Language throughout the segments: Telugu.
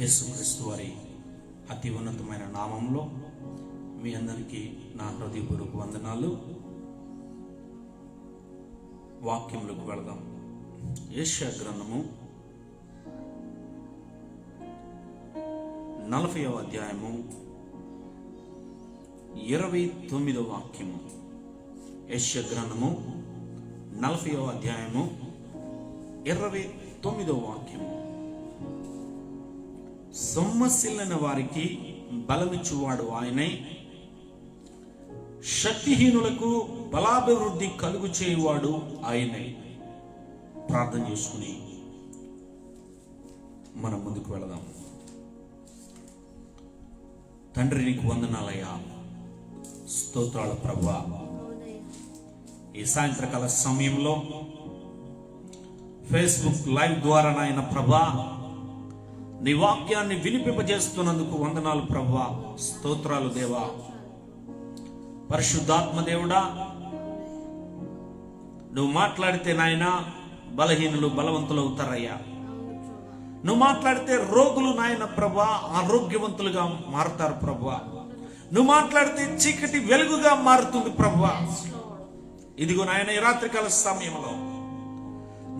యేసుక్రీస్తు వారి అతి ఉన్నతమైన నామంలో మీ అందరికీ నా హృదయపూర్వక వందనాలు. వాక్యములకు వెళదాం. యెషయా గ్రంథము 40వ అధ్యాయము 29వ వాక్యము. యెషయా గ్రంథము 40వ అధ్యాయము 29వ వాక్యము. సొమ్మసిల్లిన వారికి బలమిచ్చువాడు ఆయనే, శక్తిహీనులకు బలాభివృద్ధి కలుగు చేయువాడు ఆయనే. ప్రార్థన చేసుకుని మనం ముందుకు వెళదాం. తండ్రి, నీకు వందనాలయ్యా, స్తోత్రాల ప్రభువా. ఈ సాయంత్రకాల సమయంలో ఫేస్బుక్ లైవ్ ద్వారా నాయన ప్రభా, నీ వాక్యాన్ని వినిపింపజేస్తున్నందుకు వందనాలు ప్రభువా, స్తోత్రాలు దేవా. పరిశుద్ధాత్మ దేవుడా, నువ్వు మాట్లాడితే నాయన బలహీనులు బలవంతులు అవుతారయ్యా. నువ్వు మాట్లాడితే రోగులు నాయన ప్రభా ఆరోగ్యవంతులుగా మారుతారు ప్రభువా. నువ్వు మాట్లాడితే చీకటి వెలుగుగా మారుతుంది ప్రభువా. ఇదిగో నాయన ఈ రాత్రికాల సమయంలో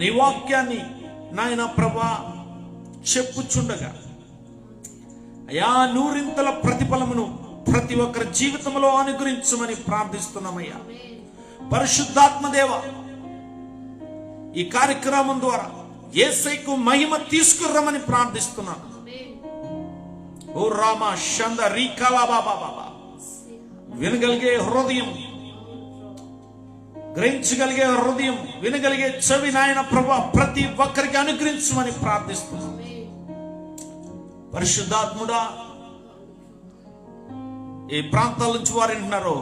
నీ వాక్యాన్ని నాయన ప్రభా చెప్పుచుండగా అయా, నూరింతల ప్రతిఫలమును ప్రతి ఒక్కరి జీవితంలో అనుగ్రహించమని ప్రార్థిస్తున్నామయ్యా. పరిశుద్ధాత్మ దేవ, ఈ కార్యక్రమం ద్వారా యేసయ్యకు మహిమ తీసుకురమని ప్రార్థిస్తున్నాను. ఓ రామ షంద రీకాలా బాబా బాబా, వినగలిగే హృదయం, గ్రహించగలిగే హృదయం, వినగలిగే చెవి నాయన ప్రభా ప్రతి ఒక్కరికి అనుగ్రహించమని ప్రార్థిస్తున్నాను. పరిశుద్ధాత్ముడా, ఏ ప్రాంతాల నుంచి వారు వింటున్నారో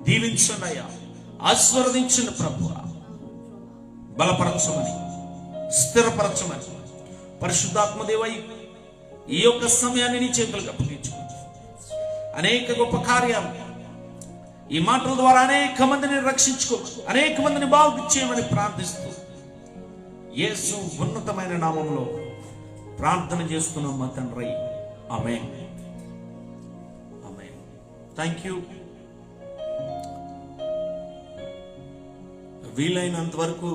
దీవించండి అయ్యా, ఆశీర్వదించండి ప్రభువా. బలపరచమని, స్థిరపరచమని పరిశుద్ధాత్మ దేవ ఈ యొక్క సమయాన్ని నీ చేతులకు అప్పగించుకోండి. అనేక గొప్ప కార్యాలు ఈ మాటల ద్వారా అనేక మందిని రక్షించుకోమని, అనేక మందిని బాగు చేయమని ప్రార్థిస్తూ యేసు ఉన్నతమైన నామంలో ప్రార్థన చేస్తున్నాం మా తండ్రి. ఆమేన్. ఆమేన్. Thank you. వీలైనంత వరకు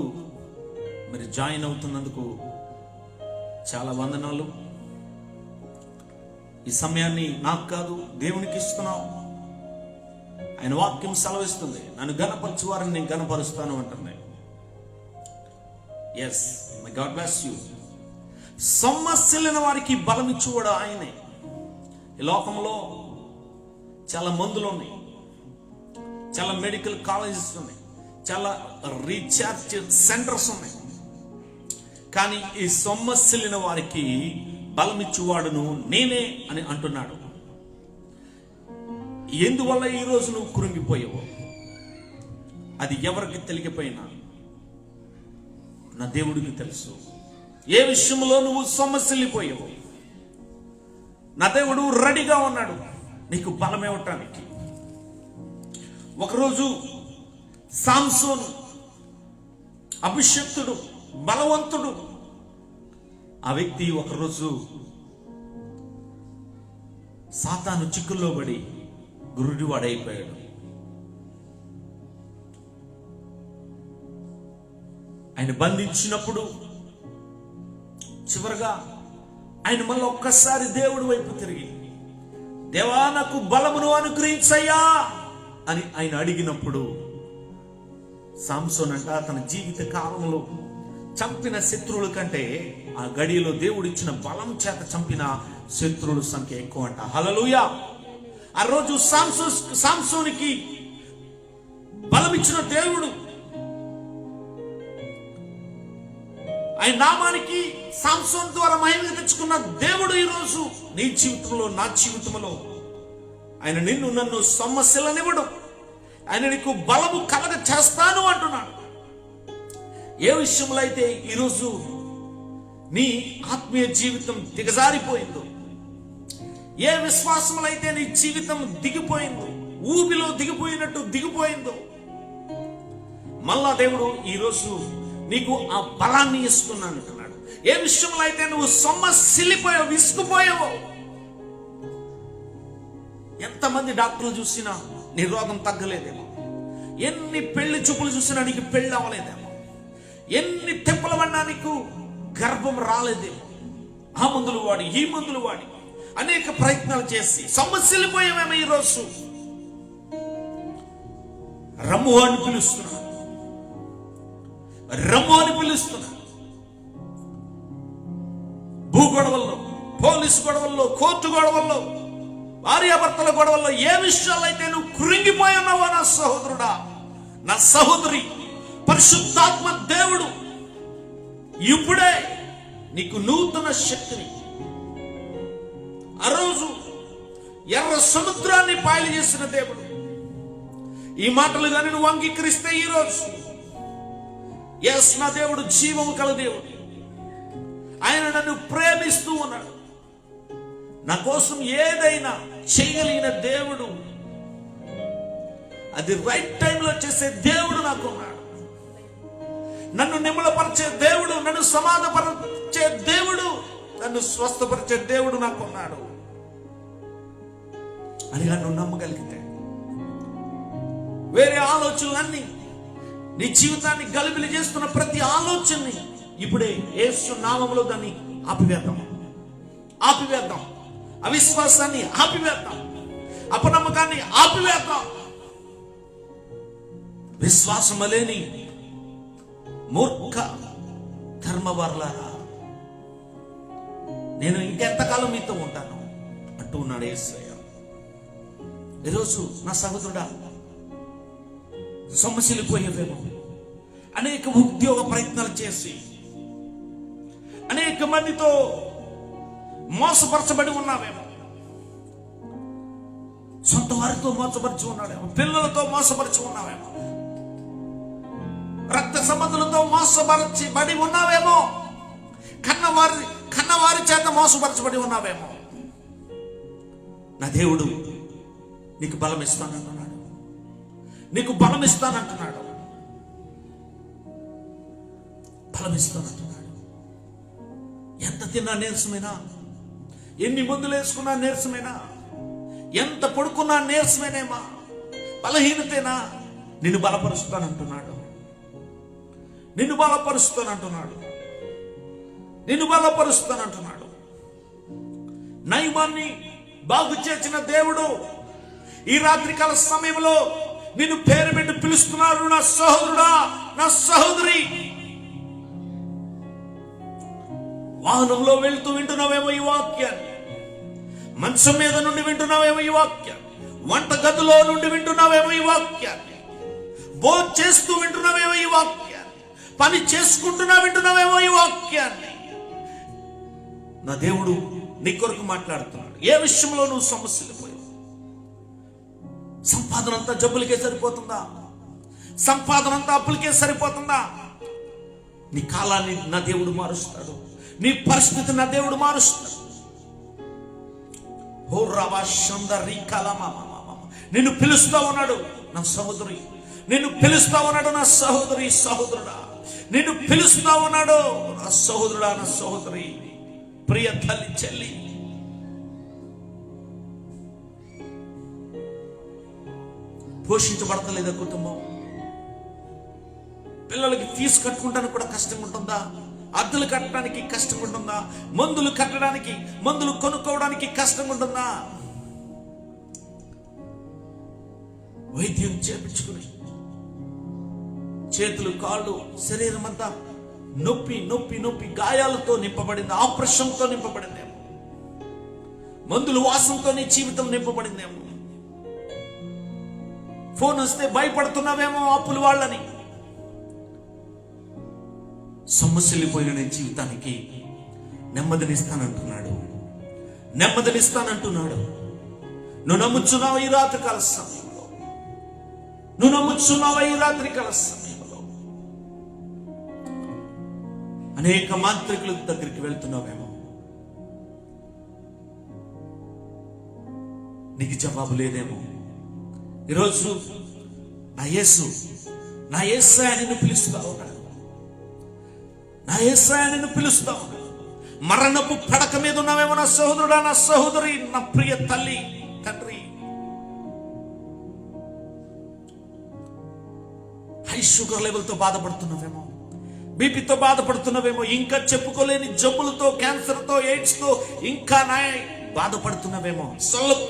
మరి జాయిన్ అవుతున్నందుకు చాలా వందనాలు. ఈ సమయాన్ని నాకు కాదు దేవునికి ఇస్తున్నావు. ఆయన వాక్యం సెలవిస్తుంది, నన్ను గణపరచు వారిని నేను గణపరుస్తాను అంటున్నాయి. Yes, my God bless you. సొమ్మసిల్లిన వారికి బలం ఇచ్చేవాడు ఆయనే. ఈ లోకంలో చాలా మందులు ఉన్నాయి, చాలా మెడికల్ కాలేజెస్ ఉన్నాయి, చాలా రీఛార్జ్ సెంటర్స్ ఉన్నాయి. కానీ ఈ సొమ్మసిల్లిన వారికి బలమిచ్చువాడును నేనే అని అంటున్నాడు. ఎందువల్ల ఈరోజు నువ్వు కృంగిపోయావు అది ఎవరికి తెలియకపోయినా నా దేవుడికి తెలుసు. ఏ విషయంలో నువ్వు సొమ్మసిల్లిపోయావు నా దేవుడు రెడీగా ఉన్నాడు నీకు బలం ఇవ్వటానికి. ఒకరోజు సాంసోను అభిషక్తుడు, బలవంతుడు, ఆ వ్యక్తి ఒకరోజు సాతాను చిక్కుల్లో పడి గురుడివాడైపోయాడు. ఆయన బంధించినప్పుడు చివరగా ఆయన మళ్ళీ ఒక్కసారి దేవుడి వైపు తిరిగి, దేవా నాకు బలమును అనుగ్రహించయ్యా అని ఆయన అడిగినప్పుడు సాంసోన్ అంట తన జీవిత కాలంలో చంపిన శత్రువుల కంటే ఆ గడియలో దేవుడిచ్చిన బలం చేత చంపిన శత్రువుల సంఖ్య ఎక్కువ అంట. హల్లెలూయా. ఆ రోజు సాంసోనికి బలం ఇచ్చిన దేవుడు, ఆయన నామానికి సాంసోన్ ద్వారా మహిమ తెచ్చుకున్న దేవుడు ఈరోజు నీ జీవితంలో, నా జీవితంలో ఆయన నిన్ను నన్ను సొమ్మసిల్లనివ్వడు, ఆయన నీకు బలము కలగ చేస్తాను అంటున్నాడు. ఏ విషయంలో అయితే ఈరోజు నీ ఆత్మీయ జీవితం దిగజారిపోయిందో, ఏ విశ్వాసంలో అయితే నీ జీవితం దిగిపోయిందో, ఊబిలో దిగిపోయినట్టు దిగిపోయిందో, మళ్ళా దేవుడు ఈరోజు నీకు ఆ బలాన్ని ఇస్తున్నాను అంటున్నాడు. ఏ విషయంలో అయితే నువ్వు సొమ్మసిల్లిపోయావు, విసుకుపోయావో, ఎంతమంది డాక్టర్లు చూసినా నీ రోగం తగ్గలేదేమో, ఎన్ని పెళ్లి చూపులు చూసినా నీకు పెళ్లి అవ్వలేదేమో, ఎన్ని తెప్పల పడినా నీకు గర్భం రాలేదేమో, ఆ మందులు వాడి ఈ మందులు వాడి అనేక ప్రయత్నాలు చేసి సొమ్మసిల్లిపోయామేమో, ఈరోజు రమ్ము అని పిలుస్తున్నా, రమ్ము అని పిలుస్తున్నా. భూ గొడవల్లో, పోలీసు గొడవల్లో, కోర్టు గొడవల్లో, భార్యాభర్తల గొడవల్లో, ఏ విషయాల్లో అయితే నువ్వు కృంగిపోయి ఉన్నావో నా సహోదరుడా, నా సహోదరి, పరిశుద్ధాత్మ దేవుడు ఇప్పుడే నీకు నూతన శక్తిని, ఆ రోజు ఎర్ర సముద్రాన్ని పాయలు చేసిన దేవుడు, ఈ మాటలు కానీ నువ్వు అంగీకరిస్తే ఈరోజు ఎస్, నా దేవుడు జీవము కల దేవుడు, ఆయన నన్ను ప్రేమిస్తూ ఉన్నాడు, నా కోసం ఏదైనా చేయగలిగిన దేవుడు, అది రైట్ టైంలో చేసే దేవుడు నాకు ఉన్నాడు. నన్ను నిమ్మలపరిచే దేవుడు, నన్ను సమాధానపరిచే దేవుడు, నన్ను స్వస్థపరిచే దేవుడు నాకు ఉన్నాడు అని నన్ను నమ్మగలిగితే, వేరే ఆలోచనలన్నీ, నీ జీవితాన్ని గలిబిలి చేస్తున్న ప్రతి ఆలోచనని ఇప్పుడే యేసు నామములో దాన్ని ఆపివేద్దాం, ఆపివేద్దాం. అవిశ్వాసాన్ని ఆపివేద్దాం, అపనమ్మకాన్ని ఆపివేద్దాం. విశ్వాసము లేని మూర్ఖ ధర్మవర్లారా, నేను ఇంకెంతకాలం మీతో ఉంటాను అంటూ ఉన్నాడు యేసయ్య. ఈరోజు నా సహోదరుడా, సొమ్మసిల్లిపోయేవేమో, అనేక ఉద్యోగ ప్రయత్నాలు చేసి అనేక మందితో మోసపరచబడి ఉన్నావేమో, సొంత వారితో మోసపరిచి ఉన్నాడేమో, పిల్లలతో మోసపరిచి ఉన్నావేమో, రక్త సంబంధులతో మోసపరచబడి ఉన్నావేమో, కన్నవారి చేత మోసపరచబడి ఉన్నావేమో. నా దేవుడు నీకు బలం ఇస్తానంటున్నాడు, నీకు బలం ఇస్తానంటున్నాడు, బలం ఇస్తానంటున్నాడు. ఎంత తిన్నా నీరసమైనా, ఎన్ని మందులు వేసుకున్నా నీరసమైనా, ఎంత పడుకున్నా నీరసమేనేమా, బలహీనతేనా, నిన్ను బలపరుస్తానంటున్నాడు, నిన్ను బలపరుస్తానంటున్నాడు, నిన్ను బలపరుస్తానంటున్నాడు. నయమాన్ని బాగు చేసిన దేవుడు ఈ రాత్రికాల సమయంలో నిన్ను పేరు పెట్టి పిలుస్తున్నాడు. నా సహోదరుడా, నా సహోదరి, వాహనంలో వెళ్తూ వింటున్నావేమో ఈ వాక్యాన్ని, మంచం మీద నుండి వింటున్నావేమో ఈ వాక్యాన్ని, వంట గదిలో నుండి వింటున్నావేమో ఈ వాక్యాన్ని, భోజనం చేస్తూ వింటున్నావేమో ఈ వాక్యాన్ని, పని చేసుకుంటున్నా వింటున్నావేమో ఈ వాక్యాన్ని. నా దేవుడు నీ కొరకు మాట్లాడుతున్నాడు. ఏ విషయంలో నువ్వు సమస్యలు పోయావు? సంపాదన అంతా జబ్బులకే సరిపోతుందా? సంపాదన అంతా అప్పులకే సరిపోతుందా? నీ కాలాన్ని నా దేవుడు మారుస్తాడు, నీ పరిస్థితి నా దేవుడు మారుస్తాడు. నిన్ను పిలుస్తా ఉన్నాడు నా సహోదరి, నిన్ను పిలుస్తా ఉన్నాడు నా సహోదరి, సహోదరుడా, నిన్ను పిలుస్తా ఉన్నాడు నా సహోదరుడా, నా సహోదరి, ప్రియ తల్లి, చెల్లి. పోషించబడతలేదా కుటుంబం? పిల్లలకి ఫీజు కట్టుకుంటానికి కూడా కష్టంగా ఉంటుందా? అద్దెలు కట్టడానికి కష్టంగా ఉంటుందా? మందులు కట్టడానికి, మందులు కొనుక్కోవడానికి కష్టంగా ఉంటుందా? వైద్యం చేపించుకుని చేతులు, కాళ్ళు, శరీరం అంతా నొప్పి నొప్పి నొప్పి, గాయాలతో నింపబడింది, ఆపరేషన్తో నింపబడిందేమో, మందులు వాసనతో నీ జీవితం నింపబడిందేమో. ఫోన్ వస్తే భయపడుతున్నావేమో అప్పులు వాళ్ళని. సొమ్మసిల్లిపోయిన నీ జీవితానికి నెమ్మదినిస్తానంటున్నాడు, నెమ్మదినిస్తానంటున్నాడు. నువ్వు నమ్ముచున్నావు ఈ రాత్రికాల సమయంలో, నువ్వు నమ్ముచున్నావా ఈ రాత్రికాల సమయంలో? అనేక మాంత్రికుల దగ్గరికి వెళ్తున్నావేమో, నీకు జవాబు లేదేమో. ఈరోజు నా యేసు, నా యేసయ్య నిన్ను పిలుస్తా ఉన్నాడు, నా యేసయ్య నిన్ను పిలుస్తా ఉన్నాడు. మరణపు పడక మీద ఉన్నావేమో నా సహోదరుడా, నా సహోదరి, నా ప్రియ తల్లి, తండ్రి. హై షుగర్ లెవెల్తో బాధపడుతున్నావేమో, బీపీతో బాధపడుతున్నావేమో, ఇంకా చెప్పుకోలేని జబ్బులతో, క్యాన్సర్తో, ఎయిడ్స్తో ఇంకా బాధపడుతున్నావేమో,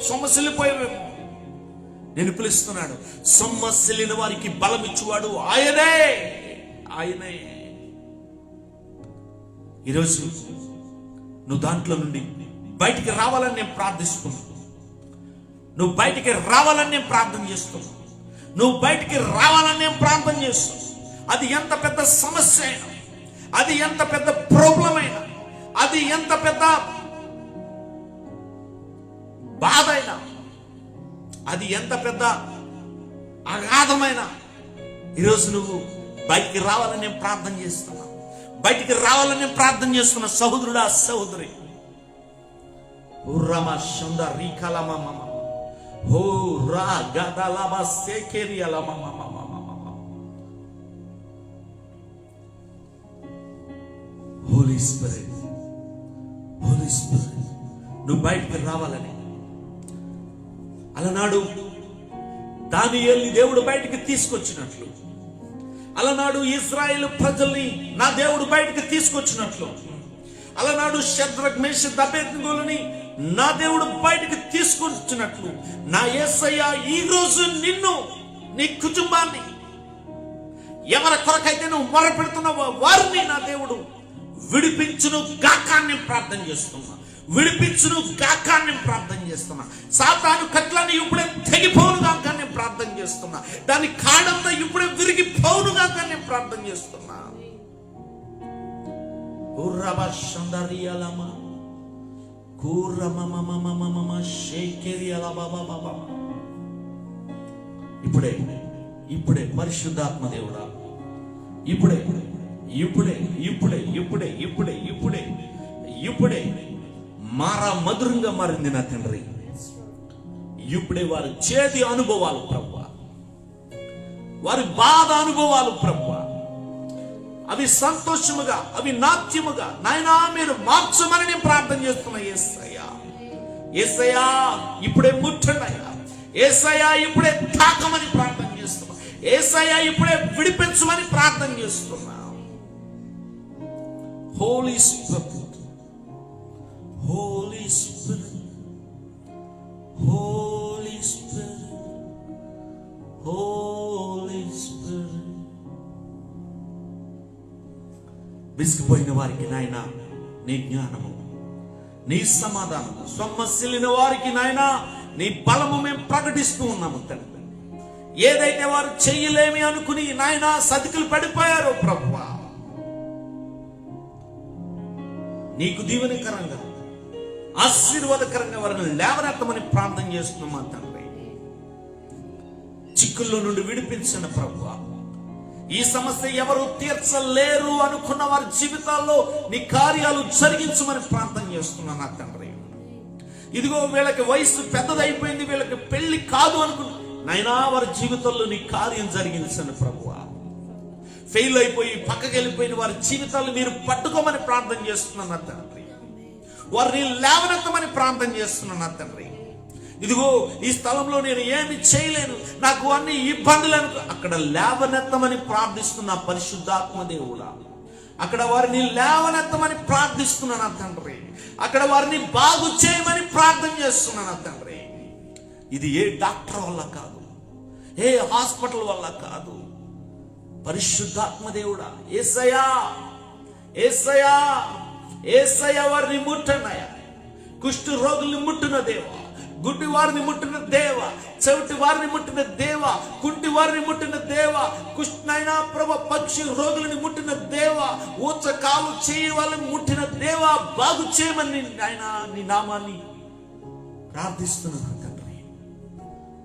సొమ్మసిల్లిపోయావేమో. నేను పిలుస్తున్నాడు, సొమ్మసిల్లిన వారికి బలం ఇచ్చువాడు ఆయనే, ఆయనే. ఈరోజు నువ్వు దాంట్లో నుండి బయటికి రావాలని నేను ప్రార్థిస్తున్నాను. నువ్వు బయటికి రావాలని నేను ప్రార్థన చేస్తున్నాను. నువ్వు బయటికి రావాలని నేను ప్రార్థన చేస్తున్నాను. అది ఎంత పెద్ద సమస్య అయినా, అది ఎంత పెద్ద ప్రాబ్లం అయినా, అది ఎంత పెద్ద బాధ అయినా, అది ఎంత పెద్ద అగాధమైన, ఈరోజు నువ్వు బయటికి రావాలని నేను ప్రార్థన చేస్తున్నా. బయటికి రావాలని నేను ప్రార్థన చేస్తున్నా సహోదరుడా, సహోదరి. హోలీ స్పిరిట్, హోలీ స్పిరిట్, నువ్వు బయటికి రావాలని. అలనాడు దానియేలుని దేవుడు బయటికి తీసుకొచ్చినట్లు, అలనాడు ఇశ్రాయేలు ప్రజల్ని నా దేవుడు బయటికి తీసుకొచ్చినట్లు, అలనాడు షద్రక్ మేషక్ అబేద్నెగోలని నా దేవుడు బయటికి తీసుకొచ్చినట్లు, నా యేసయ్య ఈ రోజు నిన్ను, నీ కుటుంబాన్ని, ఎవరి కొరకైతే నువ్వు మొరపెడుతున్నావో వారిని నా దేవుడు విడిపించును గాకాన్ని ప్రార్థన చేస్తున్నా. విడిపించును గాకాన్ని ప్రార్థన చేస్తున్నా. సాతాను కట్లని ఇప్పుడే తెగిపోను గాకాన్ని ప్రార్థన చేస్తున్నా. దాని కాడంతో ఇప్పుడే విరిగిపోను గాకాన్ని ప్రార్థన చేస్తున్నా. ఇప్పుడే ఇప్పుడే పరిశుద్ధాత్మ దేవుడా, ఇప్పుడే ఇప్పుడే ఇప్పుడే ఇప్పుడే ఇప్పుడే ఇప్పుడే ఇప్పుడే మారా మధురంగా మారింది నా తండ్రి. ఇప్పుడే వారి చేతి అనుభవాలు ప్రభువా, వారి బాధ అనుభవాలు ప్రభువా, అవి సంతోషముగా, అవి నాట్యముగా నాయనా మీరు మార్చమని నేను ప్రార్థన చేస్తున్నా. యేసయ్యా, యేసయ్యా ఇప్పుడే ముట్టండియా, యేసయ్యా ఇప్పుడే తాకమని ప్రార్థన చేస్తున్నా. యేసయ్యా ఇప్పుడే విడిపించమని ప్రార్థన చేస్తున్నా. Holy Spirit, Holy Spirit, Holy Spirit, Holy Spirit. విసిగిపోయిన వారికి నాయన నీ జ్ఞానము, నీ సమాధానము, సొమ్మసిల్లిన వారికి నాయన నీ బలము మేము ప్రకటిస్తూ ఉన్నాము తండ్రి. ఏదైతే వారు చెయ్యలేమి అనుకుని నాయన సతికిలు పడిపోయారో ప్రభువా, నీకు దీవెనకరంగా ఆశీర్వాదకరంగా వారిని లేవనెత్తమని ప్రార్థన చేస్తున్నామా తండ్రి. చిక్కుల్లో నుండి విడిపించిన ప్రభువా, ఈ సమస్య ఎవరు తీర్చలేరు అనుకున్న వారి జీవితాల్లో నీ కార్యాలు జరిగించమని ప్రార్థన చేస్తున్నా నా తండ్రి. ఇదిగో వీళ్ళకి వయసు పెద్దదైపోయింది, వీళ్ళకి పెళ్లి కాదు అనుకున్నా నైనా వారి జీవితంలో నీ కార్యం జరిగించండి ప్రభువా. ఫెయిల్ అయిపోయి పక్కకి వెళ్ళిపోయిన వారి జీవితాలు మీరు పట్టుకోమని ప్రార్థన చేస్తున్నాను నా తండ్రి. వారిని లేవనెత్తమని ప్రార్థన చేస్తున్నాను నా తండ్రి. ఇదిగో ఈ స్థలంలో నేను ఏమి చేయలేను, నాకు అన్ని ఇబ్బందులను, అక్కడ లేవనెత్తమని ప్రార్థిస్తున్నా పరిశుద్ధాత్మ దేవుడా. అక్కడ వారిని లేవనెత్తమని ప్రార్థిస్తున్నా నా తండ్రి. అక్కడ వారిని బాగు చేయమని ప్రార్థన చేస్తున్నా నా తండ్రి. ఇది ఏ డాక్టర్ వల్ల కాదు, ఏ హాస్పిటల్ వల్ల కాదు, పరిశుద్ధాత్మ దేవుడా. యేసయ్యా, యేసయ్యా, యేసయ్యా వారిని ముట్టనయ్యా. కుష్ఠ రోగుల్ని ముట్టిన దేవా, గుడ్డి వారిని ముట్టిన దేవ, చెవిటి వారిని ముట్టిన దేవ, కుంటి వారిని ముట్టిన దేవ, కుష్ఠనైనా ప్రభు పక్షి రోగులని ముట్టిన దేవ, ఊచ కాలు చేయి వాళ్ళని ముట్టిన దేవ, బాగు చేయమని ఆయన నీ నామాన్ని ప్రార్థిస్తున్నాను తండ్రి.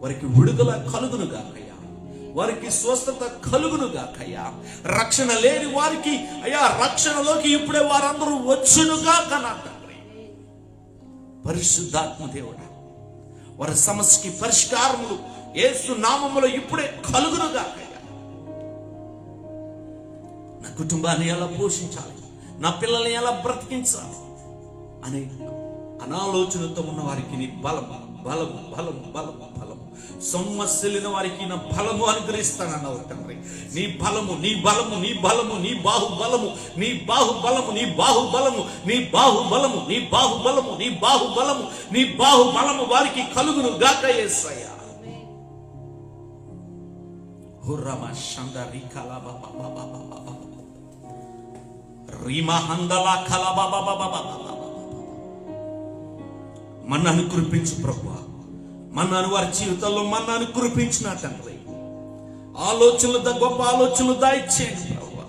వారికి విడుదల కలుగును గాకయ్యా, వారికి స్వస్థత కలుగును గాకయ్యా. రక్షణ లేని వారికి అయ్యా రక్షణలోకి ఇప్పుడే వారందరూ వచ్చునుగా కన్నా తండ్రి. పరిశుద్ధాత్మ దేవుడా, వారి సమస్యకి పరిష్కారములు యేసు నామములో ఇప్పుడే కలుగును గాకయ్యా. నా కుటుంబాన్ని ఎలా పోషించాలి, నా పిల్లల్ని ఎలా బ్రతికించాలి, అనే అనాలోచనతో ఉన్న వారికి నీ బలము బలము బలము బలము బలము సొమ్మసిల్లిన వారికి నా బలము అనుగ్రహిస్తానన్నావు తండ్రి. నీ బలము నీ బలము నీ బలము నీ బాహుబలము నీ బాహుబలము నీ బాహుబలము నీ బాహుబలము నీ బాహుబలము నీ బాహుబలము నీ బాహుబలము వారికి కలుగును గాక యేసయ్యా. హుర్రమ షందరి కలబా రీమా హందలా కలబా మన్నాను కురిపించు ప్రభువా. మన్నాను వారి జీవితంలో మన్నాను కురిపించిన తండ్రి. ఆలోచనలు గొప్ప ఆలోచనలు దాయిచ్చేయండి ప్రభువా.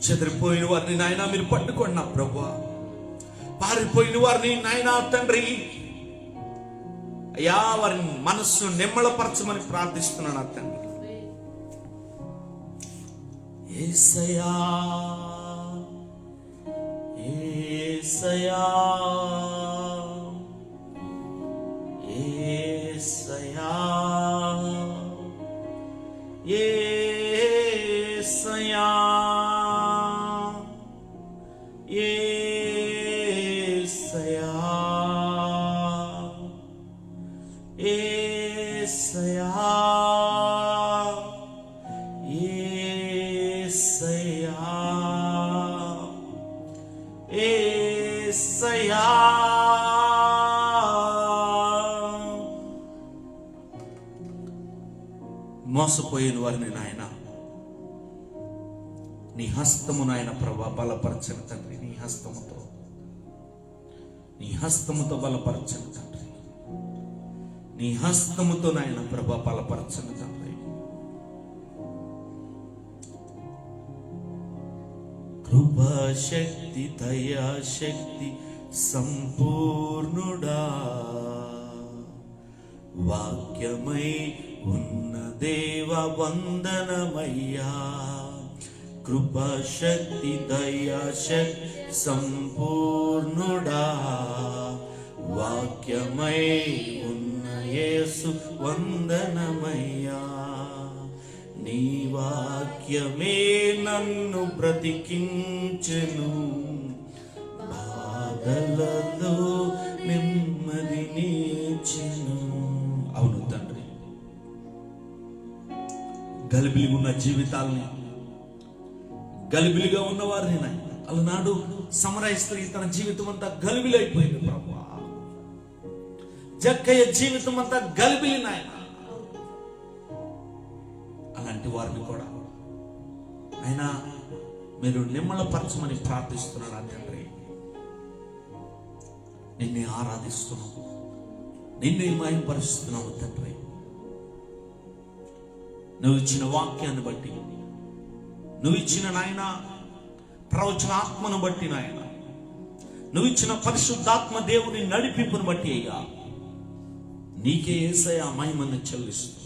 చెదిరిపోయిన వారిని నాయన మీరు పట్టుకోండి నా ప్రభువా. పారిపోయిన వారిని నాయన తండ్రి అయ్యా వారి మనస్సు నిమ్మళపరచమని ప్రార్థిస్తున్నాను తండ్రి. యేసయ్యా యేసయ్యా యేసయ్యా యేసయ్యా యేసయ్యా యేసయ్యా యేసయ్యా మోసపోయిన వారిని నాయన నీ హస్తము నాయన ప్రభా బలపరచని తండ్రి. నీ హస్తముతో బలపరచని తండ్రి. నీ హస్తముతో నాయన ప్రభా బలపరచని తండ్రి. కృపాశక్తి దయాశక్తి సంపూర్ణుడా వాక్యమై ఉన్న దేవ వందనమయ్యా. కృపాశక్తి దయాశక్తి సంపూర్ణుడా వాక్యమై ఉన్న యేసు వందనమయ్యా. నీ వాక్యమే నన్ను బ్రతికించెను, బాధలలో నెమ్మదినిచ్చెను. అవును తండ్రి, గలిబిలి ఉన్న జీవితాలని, గలిబిలిగా ఉన్న వారిని నాయన అలనాడు సమరయ స్త్రీ తన జీవితం అంతా గలిబిలి అయిపోయింది ప్రభువా. జక్కయ్య జీవితం అంతా గలిబిలి నాయన. అలాంటి వారిని కూడా ఆయన మీరు నిమ్మళపరచమని ప్రార్థిస్తున్నాడు తండ్రి. నిన్నే ఆరాధిస్తున్నావు, నిన్నే మహిమపరుస్తున్నావు తండ్రి. నువ్వు ఇచ్చిన వాక్యాన్ని బట్టి, నువ్వు ఇచ్చిన నాయన ప్రవచన ఆత్మను బట్టి నాయన, నువ్వు ఇచ్చిన పరిశుద్ధాత్మ దేవుని నడిపింపును బట్టి అయ్యా నీకే యేసయ్యా మహిమను చెల్లిస్తూ,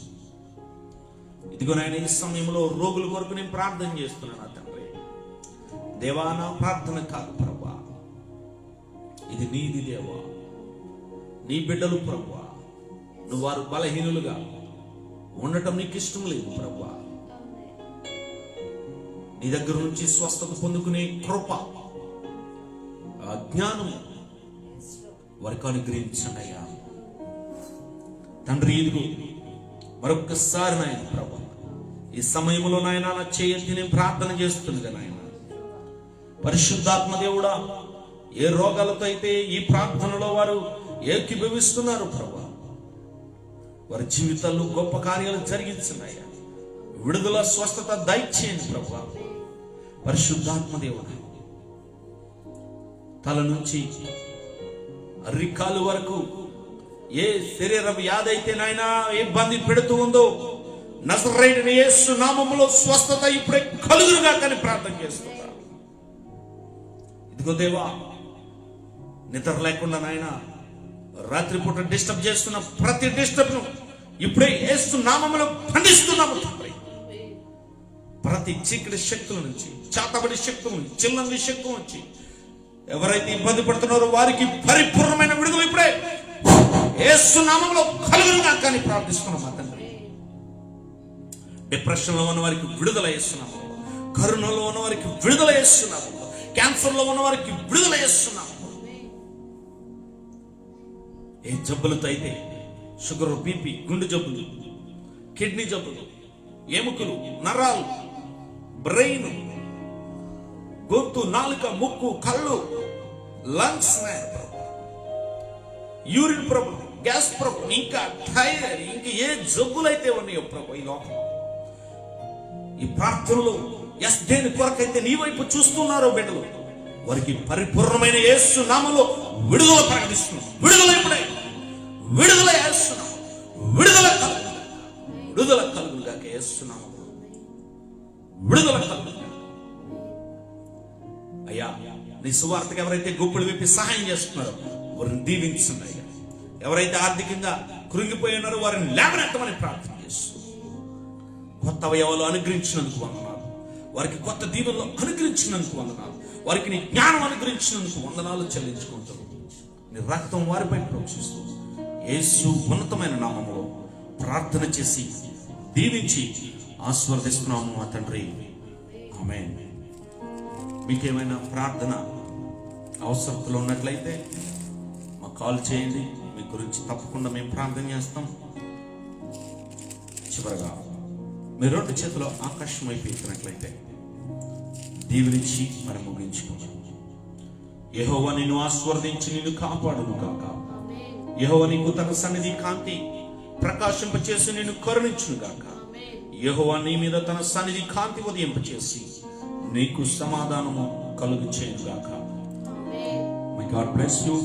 ఇదిగో నాయన ఈ సమయంలో రోగుల కొరకు నేను ప్రార్థన చేస్తున్నాను తండ్రి. దేవా నా ప్రార్థన కాదు ప్రభువా, ఇది నీది దేవా. నీ బిడ్డలు ప్రభువా, నువ్వు వారు బలహీనులుగా ఉండటం నీకు ఇష్టం లేదు ప్రభువా. నీ దగ్గర నుంచి స్వస్థత పొందుకునే కృప, జ్ఞానము వారికి అనుగ్రహించండి అయ్యా తండ్రి. ఇదిగో మరొక్కసారి నాయన ప్రభా, ఈ సమయంలో నాయన నా చేయెత్తి నేను ప్రార్థన చేస్తుంది నాయన. పరిశుద్ధాత్మ దేవుడా, ఏ రోగాలతో అయితే ఈ ప్రార్థనలో వారు ఏకీభవిస్తున్నారు ప్రభా, వారి జీవితాల్లో గొప్ప కార్యాలు జరిగించున్నాయా. విడుదల స్వస్థత దయచేయండి ప్రభా. పరిశుద్ధాత్మ దేవుడా, తల నుంచి అరికాలు వరకు ఏ శరీర వ్యాధి అయితే నాయన ఇబ్బంది పెడుతూ ఉందో, నజరేయుడైన యేసు నామములో స్వస్థత ఇప్పుడే కలుగునుగా కానీ ప్రార్థన చేస్తున్నా. ఇదిగో దేవా, నిద్ర లేకుండా నాయన రాత్రిపూట డిస్టర్బ్ చేస్తున్న ప్రతి డిస్టర్బ్ ను ఇప్పుడే యేసు నామములో ఖండిస్తున్నాము తండ్రి. ప్రతి చీకటి శక్తుల నుంచి, చాతబడి శక్తుల నుంచి, చిల్లంది శక్తుల నుంచి ఎవరైతే ఇబ్బంది పడుతున్నారో వారికి పరిపూర్ణమైన విడుదల ఇప్పుడే యేసు నామములో కలుగునుగా కానీ ప్రార్థిస్తున్నాం తండ్రి. డిప్రెషన్ లో ఉన్న వారికి విడుదల చేస్తున్నాము, కరుణలో ఉన్న వారికి విడుదల చేస్తున్నాము, క్యాన్సర్ లో ఉన్న వారికి విడుదల చేస్తున్నాం. ఏ జబ్బులతో అయితే షుగర్, బీపీ, గుండె జబ్బులు, కిడ్నీ జబ్బులు, ఎముకలు, నరాలు, బ్రెయిన్, గొంతు, నాలుక, ముక్కు, కళ్ళు, lungs, urine problem, gas problem, ఇంకా థైరాయిడ్, ఇంకా ఏ జబ్బులైతే ఉన్నాయో ప్రభు ఈ లోకం, ఈ ప్రార్థనలో దేని కొరకైతే నీ వైపు చూస్తున్నారో బిడ్డలు, వారికి పరిపూర్ణమైన యేసు నామములో విడుదల ప్రకటిస్తున్నాం. విడుదల ఇప్పుడే విడుదల చేస్తున్నాం. విడుదల కలుగుగాక యేసు నామములో విడుదల కలుగు. అయ్యా నీ సువార్తకు ఎవరైతే గుప్పులు విప్పి సహాయం చేస్తున్నారో వారిని దీవించండి అయ్యా. ఎవరైతే ఆర్థికంగా కృంగిపోయి ఉన్నారో వారిని లేవనెత్తమని ప్రార్థన చేస్తూ కొత్త అవయవాలు అనుగ్రహించినందుకు వందనాలు. వారికి కొత్త దీవెనలు అనుగ్రహించినందుకు వందనాలు. వారికి నీ జ్ఞానం అనుగ్రహించినందుకు వందనాలు చెల్లించుకుంటూ నీ రక్తం వారిపై ప్రోక్షిస్తూ యేసు ఉన్నతమైన నామములో ప్రార్థన చేసి దీవించి ఆశీర్వదిస్తున్నాము మా తండ్రి. ఆమేన్. మీకేమైనా ప్రార్థన అవసరతలు ఉన్నట్లయితే మాకు కాల్ చేయండి. మీ గురించి తప్పకుండా మేము ప్రార్థన చేస్తాం. చివరగా మీ రెండు చేతులు ఆకాశం వైపు ఎత్తినట్లయితే దీవించి మరి ముగించుకుందాం. యెహోవా నిన్ను ఆశీర్వదించి నిన్ను కాపాడును గాక. యెహోవా నీకు తన సన్నిధి కాంతి ప్రకాశింపచేసి నిన్ను కరుణించును గాక. యెహోవా నీ మీద తన సన్నిధి కాంతి ఉదయింపచేసి నీకు సమాధానము కలుగు చేయును గాక. May God bless you.